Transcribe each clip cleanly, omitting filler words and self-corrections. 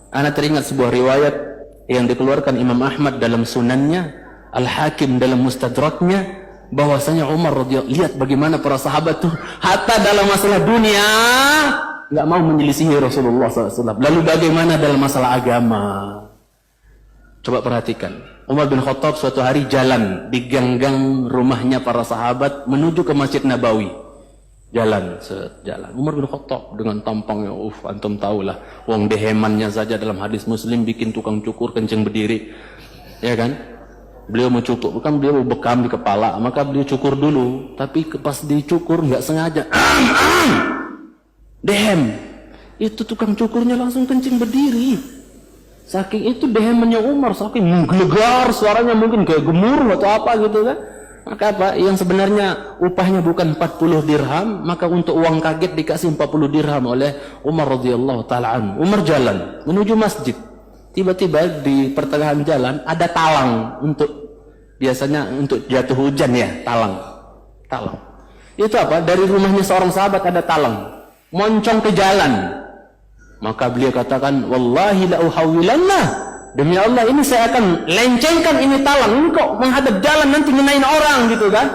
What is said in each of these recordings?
Ana teringat sebuah riwayat yang dikeluarkan Imam Ahmad dalam sunannya, Al-Hakim dalam mustadraknya, bahwasanya Umar radhiyallahu, lihat bagaimana para sahabat tuh hatta dalam masalah dunia nggak mau menyelisihi Rasulullah SAW. Lalu bagaimana dalam masalah agama? Coba perhatikan. Umar bin Khattab suatu hari jalan di gang-gang rumahnya para sahabat menuju ke Masjid Nabawi. Jalan. Umar bin Khattab dengan tampangnya, antum tahulah, wong dehemannya saja dalam hadis Muslim bikin tukang cukur kencing berdiri, ya kan? Beliau mau cukur, bukan beliau bekam di kepala, maka beliau cukur dulu. Tapi pas dicukur nggak sengaja, dehem, itu tukang cukurnya langsung kencing berdiri. Saking itu dehemannya Umar, saking menggelegar suaranya, mungkin kayak gemuruh atau apa gitu kan. Maka apa? Yang sebenarnya upahnya bukan 40 dirham, maka untuk uang kaget dikasih 40 dirham oleh Umar radhiyallahu taala anhu. Umar jalan menuju masjid. Tiba-tiba di pertengahan jalan ada talang, untuk biasanya untuk jatuh hujan ya, talang. Itu apa? Dari rumahnya seorang sahabat ada talang, moncong ke jalan. Maka beliau katakan, wallahi la uhawwilanna, demi Allah ini saya akan lencengkan ini talang, ini kok menghadap jalan nanti ngenain orang gitu kan,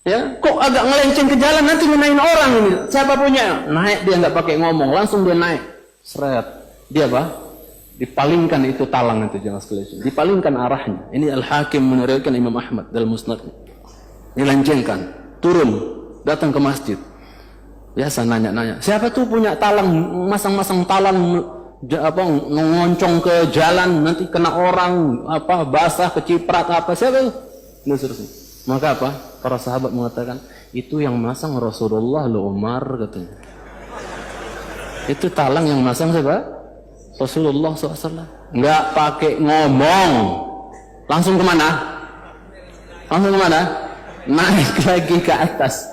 ya kok agak ngelenceng ke jalan nanti ngenain orang ini, siapa punya? Naik dia, nggak pakai ngomong, langsung dia naik, seret, dia apa? Dipalingkan itu talang itu, jangan sekalian dipalingkan arahnya. Ini Al-Hakim meneriwayatkan Imam Ahmad dalam Musnad, dilencengkan, turun, datang ke masjid, biasa nanya-nanya, siapa tuh punya talang, masang-masang talang apa, ngoncong ke jalan nanti kena orang, apa basah keciprat apa, siapa itu? Maka apa? Para sahabat mengatakan, itu yang masang Rasulullah lo Umar, katanya. Itu talang yang masang siapa? Rasulullah SAW. Nggak pakai ngomong, langsung kemana? Naik lagi ke atas,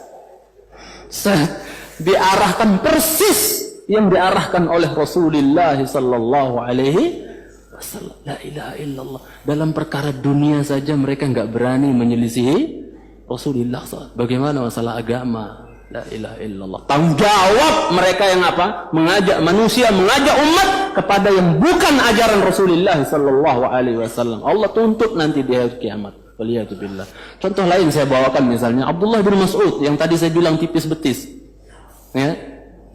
diarahkan persis yang diarahkan oleh Rasulullah sallallahu alaihi wasallam. La ilaha illallah. Dalam perkara dunia saja mereka enggak berani menyelisihi Rasulullah SAW. Bagaimana masalah agama? La ilaha illallah. Tanggung jawab mereka yang apa? Mengajak manusia, mengajak umat kepada yang bukan ajaran Rasulullah sallallahu alaihi wasallam. Allah tuntut nanti di hari kiamat. Waliyatubillah. Contoh lain saya bawakan, misalnya Abdullah bin Mas'ud yang tadi saya bilang tipis betis. Ya.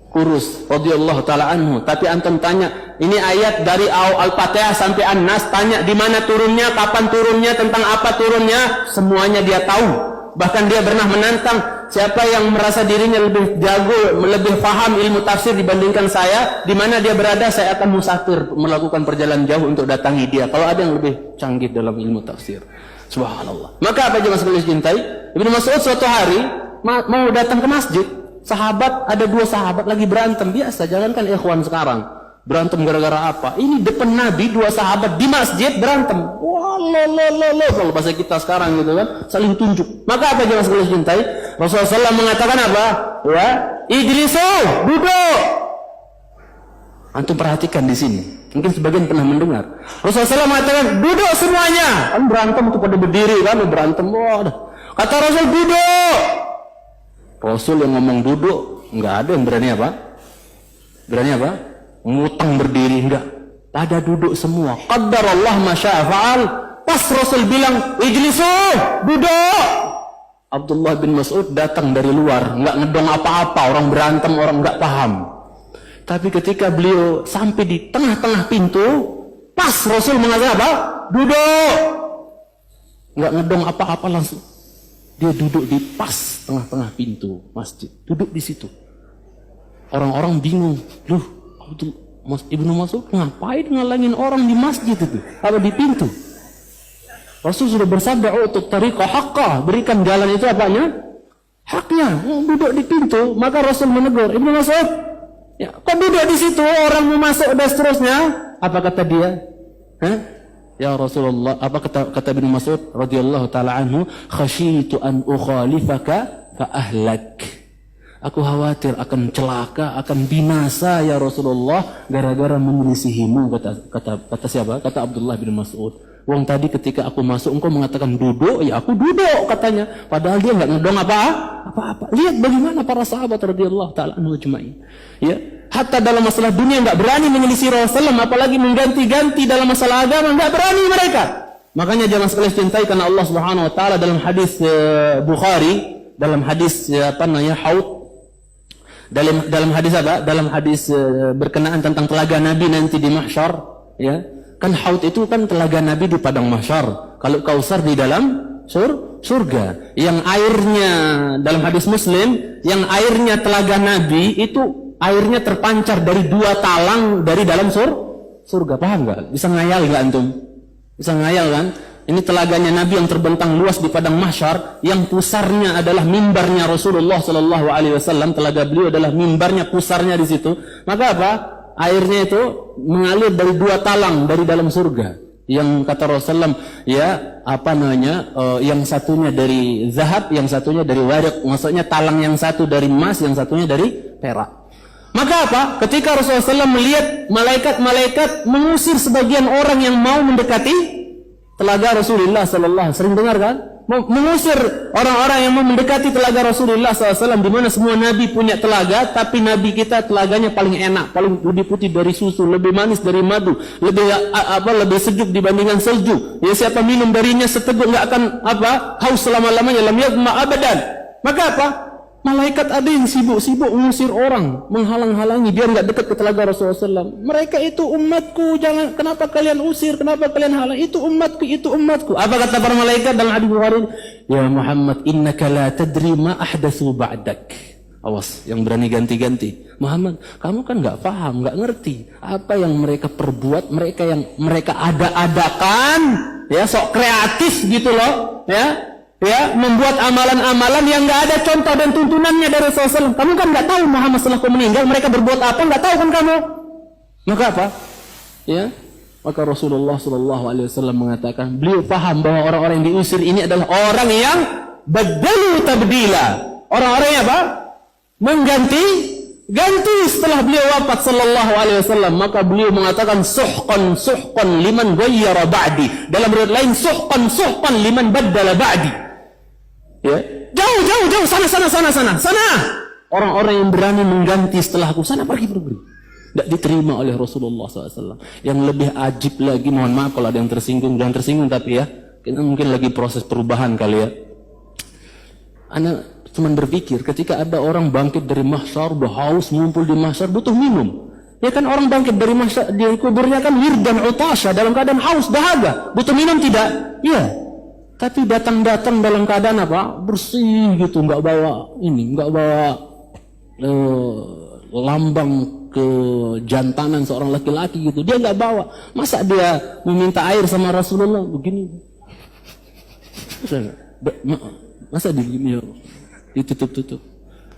Kurus radhiyallahu taala anhu, tapi antum tanya, ini ayat dari Al-Fatihah sampai An-Nas, tanya di mana turunnya, kapan turunnya, tentang apa turunnya, semuanya dia tahu. Bahkan dia pernah menantang, siapa yang merasa dirinya lebih jago, lebih paham ilmu tafsir dibandingkan saya, di mana dia berada, saya akan musafir melakukan perjalanan jauh untuk datangi dia kalau ada yang lebih canggih dalam ilmu tafsir. Subhanallah. Maka apa jemaah sekalian cintai, Ibnu Mas'ud suatu hari mau datang ke masjid. Sahabat, ada dua sahabat lagi berantem, biasa, jangankan ikhwan sekarang berantem gara-gara apa, ini depan Nabi, dua sahabat di masjid berantem, wah kalau bahasa kita sekarang gitu kan, saling tunjuk. Maka apa jemaah sekalian cintai, Rasulullah SAW mengatakan apa? Ya, ijlisu, duduk. Antum perhatikan di sini, mungkin sebagian pernah mendengar Rasulullah SAW mengatakan duduk semuanya, kan berantem itu pada berdiri kan, berantem, wah, kata Rasul duduk. Rasul yang ngomong duduk, nggak ada yang berani apa? Ngutang berdiri, enggak. Pada duduk semua. Qaddarallah ma syaa fa'al. Pas Rasul bilang, ijlisu, duduk. Abdullah bin Mas'ud datang dari luar, nggak ngedong apa-apa, orang berantem, orang nggak paham. Tapi ketika beliau sampai di tengah-tengah pintu, pas Rasul mengatakan apa? Duduk. Nggak ngedong apa-apa, langsung dia duduk di pas tengah-tengah pintu masjid, duduk di situ. Orang-orang bingung, loh, Ibnu Mas'ud ngapain ngalangin orang di masjid itu? Apa di pintu? Rasul sudah bersabda, untuk tariqah haqqah, berikan jalan itu apanya? Haknya. Duduk di pintu, maka Rasul menegur, Ibnu Mas'ud, ya, kok duduk di situ? Orang mau masuk dan seterusnya. Apa kata dia? Ya Rasulullah, apa kata Ibnu Mas'ud radhiyallahu taala anhu, khasyitu an ukhalifaka fa ahlak. Aku khawatir akan celaka, akan binasa ya Rasulullah gara-gara menyelisihimu, kata siapa? Kata Abdullah bin Mas'ud. Wong tadi ketika aku masuk engkau mengatakan duduk, ya aku duduk katanya. Padahal dia nggak ngedong apa-apa. Lihat bagaimana para sahabat radhiyallahu taala anhum ajma'in. Ya, hatta dalam masalah dunia nggak berani menyelisih Rasulullah, apalagi mengganti-ganti dalam masalah agama, nggak berani mereka. Makanya jangan sekali cintai karena Allah Subhanahu wa taala dalam hadis Bukhari, dalam hadis haud, dalam hadis apa? Dalam hadis berkenaan tentang telaga Nabi nanti di mahsyar, ya. Kan haud itu kan telaga Nabi di padang mahsyar. Kalau Kausar di dalam surga. Yang airnya dalam hadis Muslim, yang airnya telaga Nabi itu airnya terpancar dari 2 talang dari dalam surga. Paham nggak? Bisa ngayal nggak antum? Bisa ngayal kan? Ini telaganya Nabi yang terbentang luas di padang mahsyar, yang pusarnya adalah mimbarnya Rasulullah sallallahu alaihi wasallam. Telaga beliau adalah mimbarnya, pusarnya di situ. Maka apa? Airnya itu mengalir dari 2 talang dari dalam surga. Yang kata Rasulullah, ya yang satunya dari zahab, yang satunya dari warik. Maksudnya talang yang satu dari emas, yang satunya dari perak. Maka apa? Ketika Rasulullah SAW melihat malaikat-malaikat mengusir sebagian orang yang mau mendekati telaga Rasulullah SAW. Sering dengar kan? Mengusir orang-orang yang mau mendekati telaga Rasulullah SAW, di mana semua Nabi punya telaga, tapi Nabi kita telaganya paling enak, paling lebih putih dari susu, lebih manis dari madu, lebih sejuk dibandingkan salju. Ya, siapa minum darinya seteguk nggak akan haus selama-lamanya, lam yadma abadan. Maka apa? Malaikat ada yang sibuk-sibuk mengusir orang, menghalang-halangi biar nggak dekat ke telaga Rasulullah SAW. Mereka itu umatku, jangan, kenapa kalian usir, kenapa kalian halang? Itu umatku, itu umatku. Apa kata para malaikat dalam hadis Bukhari? Ya Muhammad, innaka la tadri ma ahdatsu ba'dak. Awas, yang berani ganti-ganti. Muhammad, kamu kan nggak paham, nggak ngerti apa yang mereka perbuat, mereka ada-adakan, ya, sok kreatif gitu loh, ya, membuat amalan-amalan yang nggak ada contoh dan tuntunannya dari Rasulullah. Kamu kan nggak tahu Muhammad setelah kau meninggal mereka berbuat apa, nggak tahu kan kamu? Maka apa? Ya, maka Rasulullah SAW mengatakan, beliau paham bahwa orang-orang yang diusir ini adalah orang yang badalu tabdila. Orang-orang yang apa? Ganti setelah beliau wafat sallallahu alaihi wasallam. Maka beliau mengatakan suhqan liman ghayyara ba'di. Dalam riwayat lain suhqan liman baddala ba'di. Ya, jauh sana. Orang-orang yang berani mengganti setelahku, sana pergi. Tidak diterima oleh Rasulullah SAW. Yang lebih ajib lagi, mohon maaf kalau ada yang tersinggung, jangan tersinggung, tapi ya, mungkin lagi proses perubahan kali ya. Ana cuman berpikir, ketika ada orang bangkit dari mahsyar, udah haus, ngumpul di mahsyar, butuh minum. Ya kan, orang bangkit dari mahsyar, di kuburnya kan wirdan utasha, dalam keadaan haus, dahaga, butuh minum tidak? Iya. Tapi datang dalam keadaan apa? Bersih gitu, nggak bawa lambang kejantanan seorang laki-laki gitu. Dia nggak bawa. Masa dia meminta air sama Rasulullah begini? Masa begini ya? Ditutup.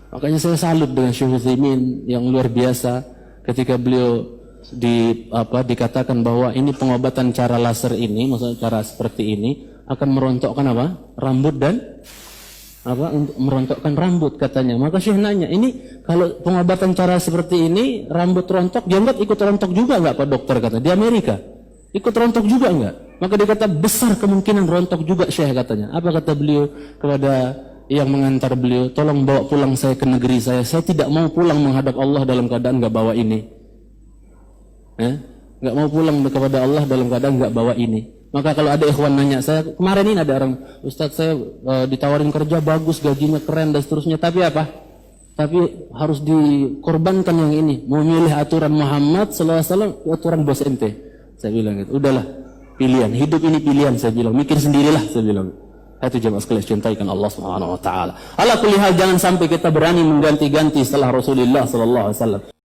Makanya saya salut dengan Syekh Utsaimin yang luar biasa ketika beliau dikatakan bahwa ini pengobatan cara laser ini, maksudnya cara seperti ini akan merontokkan apa? Rambut dan untuk merontokkan rambut katanya. Maka Syekh nanya, ini kalau pengobatan cara seperti ini rambut rontok, dianggap ikut rontok juga enggak Pak Dokter, kata di Amerika? Ikut rontok juga enggak? Maka dia kata besar kemungkinan rontok juga Syekh katanya. Apa kata beliau kepada yang mengantar beliau? Tolong bawa pulang saya ke negeri saya. Saya tidak mau pulang menghadap Allah dalam keadaan enggak bawa ini. Enggak mau pulang kepada Allah dalam keadaan enggak bawa ini. Maka kalau ada ikhwan nanya, saya kemarin ini ada orang, Ustadz saya ditawarin kerja bagus, gajinya keren dan seterusnya, tapi apa? Tapi harus dikorbankan yang ini, mau milih aturan Muhammad SAW, aturan bos ente. Saya bilang gitu, udahlah, pilihan, hidup ini pilihan, saya bilang, mikir sendirilah, saya bilang. Itu jemaah sekalian, cintaikan Allah Subhanahu Wa Taala. Ala kulli hal, jangan sampai kita berani mengganti-ganti setelah Rasulullah SAW.